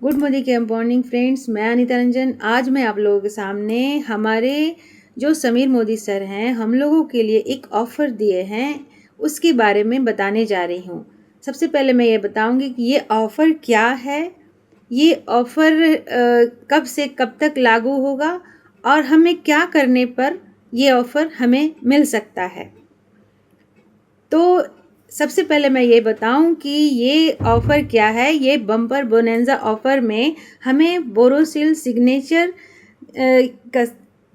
Good morning friends, मैं अनीता रंजन। आज मैं आप लोगों के सामने हमारे जो समीर मोदी सर हैं, हम लोगों के लिए एक ऑफ़र दिए हैं, उसके बारे में बताने जा रही हूँ। सबसे पहले मैं ये बताऊँगी कि ये ऑफ़र क्या है, ये ऑफ़र कब से कब तक लागू होगा और हमें क्या करने पर ये ऑफ़र हमें मिल सकता है। तो सबसे पहले मैं ये बताऊं कि ये ऑफ़र क्या है। ये बम्पर बोनेंजा ऑफ़र में हमें बोरोसिल सिग्नेचर का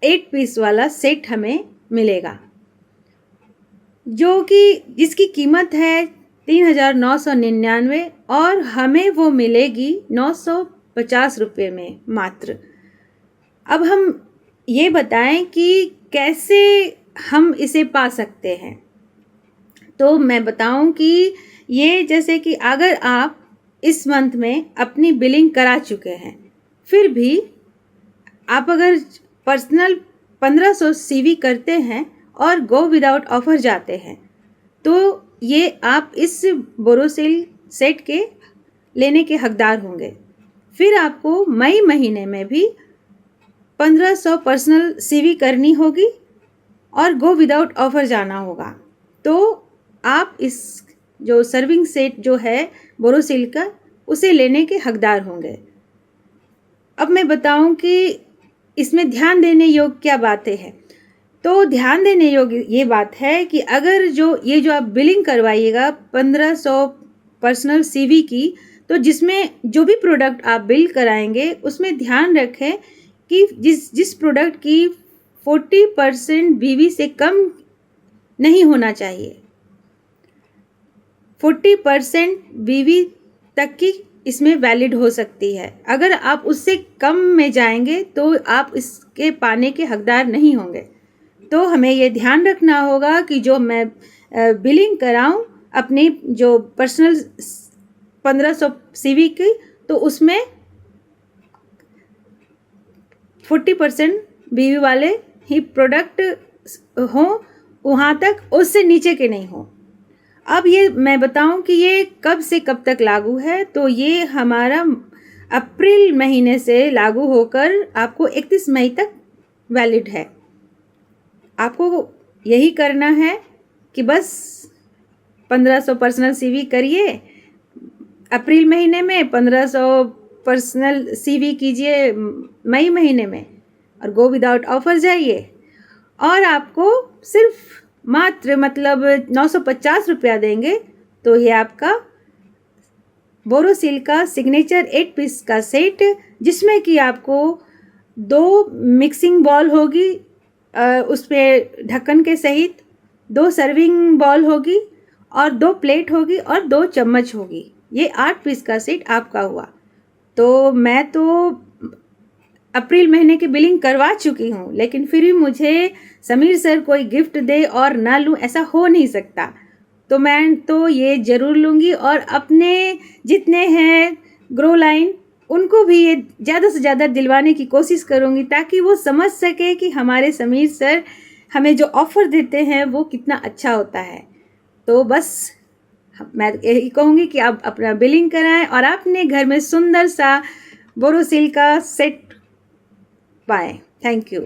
8 पीस वाला सेट हमें मिलेगा, जो कि जिसकी कीमत है 3,999 और हमें वो मिलेगी 950 रुपये में मात्र। अब हम ये बताएं कि कैसे हम इसे पा सकते हैं। तो मैं बताऊं कि ये जैसे कि अगर आप इस मंथ में अपनी बिलिंग करा चुके हैं, फिर भी आप अगर पर्सनल 1500 सीवी करते हैं और गो विदाउट ऑफर जाते हैं, तो ये आप इस बोरोसिल सेट के लेने के हकदार होंगे। फिर आपको मई महीने में भी 1500 पर्सनल सीवी करनी होगी और गो विदाउट ऑफर जाना होगा। तो आप इस जो सर्विंग सेट जो है बोरोसिल का, उसे लेने के हकदार होंगे। अब मैं बताऊं कि इसमें ध्यान देने योग्य क्या बातें हैं। तो ध्यान देने योग्य ये बात है कि अगर जो आप बिलिंग करवाइएगा 1500 पर्सनल सीवी की, तो जिसमें जो भी प्रोडक्ट आप बिल कराएंगे उसमें ध्यान रखें कि जिस प्रोडक्ट की 40% बीवी से कम नहीं होना चाहिए। 40% बीवी तक की इसमें वैलिड हो सकती है। अगर आप उससे कम में जाएंगे तो आप इसके पाने के हकदार नहीं होंगे। तो हमें ये ध्यान रखना होगा कि जो मैं बिलिंग कराऊं अपनी जो पर्सनल 1500 सीवी की, तो उसमें 40% बीवी वाले ही प्रोडक्ट हों, वहाँ तक, उससे नीचे के नहीं हों। अब ये मैं बताऊं कि ये कब से कब तक लागू है। तो ये हमारा अप्रैल महीने से लागू होकर आपको 31 मई तक वैलिड है। आपको यही करना है कि बस 1500 पर्सनल सीवी करिए अप्रैल महीने में, 1500 पर्सनल सीवी कीजिए मई महीने में और गो विदाउट ऑफर जाइए, और आपको सिर्फ मात्र 950 रुपया देंगे तो ये आपका बोरोसिल का सिग्नेचर 8 पीस का सेट, जिसमें कि आपको 2 मिक्सिंग बॉल होगी उस पर ढक्कन के सहित, 2 सर्विंग बॉल होगी और 2 प्लेट होगी और 2 चम्मच होगी। ये 8 पीस का सेट आपका हुआ। तो मैं तो अप्रैल महीने की बिलिंग करवा चुकी हूँ, लेकिन फिर भी मुझे समीर सर कोई गिफ्ट दे और ना लूँ, ऐसा हो नहीं सकता। तो मैं तो ये ज़रूर लूँगी और अपने जितने हैं ग्रो लाइन, उनको भी ये ज़्यादा से ज़्यादा दिलवाने की कोशिश करूँगी, ताकि वो समझ सके कि हमारे समीर सर हमें जो ऑफ़र देते हैं वो कितना अच्छा होता है। तो बस मैं यही कहूँगी कि आप अपना बिलिंग कराएं और अपने घर में सुंदर सा बोरोसिल का सेट पाएं। Thank you.